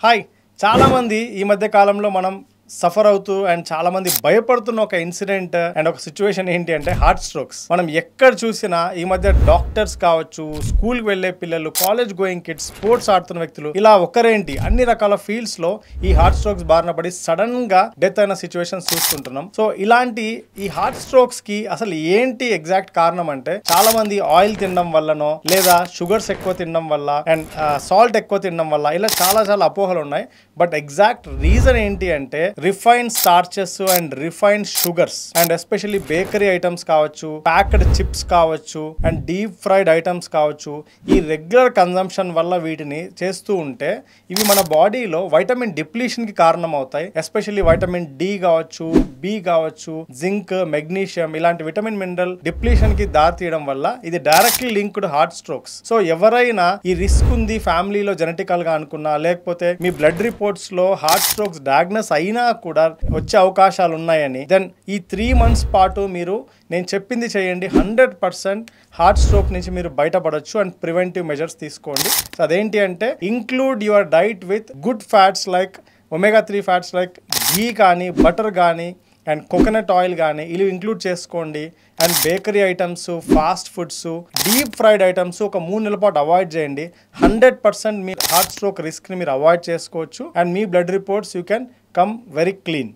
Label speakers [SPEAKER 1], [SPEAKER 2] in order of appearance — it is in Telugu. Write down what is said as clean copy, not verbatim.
[SPEAKER 1] హాయ్ చాలా మంది ఈ మధ్య కాలంలో మనం సఫర్ అవుతూ అండ్ చాలా మంది భయపడుతున్న ఒక ఇన్సిడెంట్ అండ్ ఒక సిచ్యువేషన్ ఏంటి అంటే హార్ట్ స్ట్రోక్స్. మనం ఎక్కడ చూసినా ఈ మధ్య డాక్టర్స్ కావచ్చు, స్కూల్ కి వెళ్లే పిల్లలు, కాలేజ్ గోయింగ్ కిడ్స్, స్పోర్ట్స్ ఆడుతున్న వ్యక్తులు, ఇలా ఒకరేంటి అన్ని రకాల ఫీల్డ్స్ లో ఈ హార్ట్ స్ట్రోక్స్ బారిన పడి సడన్ గా డెత్ అయిన సిచ్యువేషన్స్ చూస్తుంటున్నాం. సో ఇలాంటి ఈ హార్ట్ స్ట్రోక్స్ కి అసలు ఏంటి ఎగ్జాక్ట్ కారణం అంటే, చాలా మంది ఆయిల్ తినడం వల్లనో లేదా షుగర్స్ ఎక్కువ తినడం వల్ల అండ్ సాల్ట్ ఎక్కువ తినడం వల్ల ఇలా చాలా అపోహలు ఉన్నాయి. బట్ ఎగ్జాక్ట్ రీజన్ ఏంటి అంటే refined starches and refined sugars and especially bakery items కావచ్చు, ప్యాక్డ్ చిప్స్ కావచ్చు అండ్ డీప్ ఫ్రైడ్ ఐటమ్స్ కావచ్చు, ఈ రెగ్యులర్ కన్జంప్షన్ వల్ల వీటిని చేస్తూ ఉంటే ఇవి మన బాడీలో వైటమిన్ డిప్లీషన్ కి కారణం అవుతాయి. ఎస్పెషల్లీ వైటమిన్ డి కావచ్చు, బి కావచ్చు, జింక్, మెగ్నీషియం ఇలాంటి విటమిన్ మినరల్ డిప్లీషన్ కి దారి తీయడం వల్ల ఇది directly linked heart strokes. So ఎవరైనా ఈ రిస్క్ ఉంది ఫ్యామిలీలో జెనెటికల్ గా అనుకున్నా, లేకపోతే మీ బ్లడ్ రిపోర్ట్స్ లో హార్ట్ స్ట్రోక్స్ డయాగ్నోస్ అయినా కూడా వచ్చే అవకాశాలు ఉన్నాయని, దెన్ ఈ 3 months పాటు మీరు నేను చెప్పింది చేయండి. 100% హార్ట్ స్ట్రోక్ నుంచి మీరు బయటపడొచ్చు అండ్ ప్రివెంటివ్ మెజర్స్ తీసుకోండి. సో అదేంటి అంటే, include your diet with good fats like omega-3 fats like ghee కానీ, బటర్ కానీ అండ్ కోకోనట్ ఆయిల్ కానీ ఇవి ఇంక్లూడ్ చేసుకోండి. And bakery items, fast foods, deep fried items ఒక 3 నెలల పాటు అవాయిడ్ చేయండి. 100% మీ హార్ట్ స్ట్రోక్ రిస్క్ని మీరు అవాయిడ్ చేసుకోవచ్చు and me blood reports you can come very clean.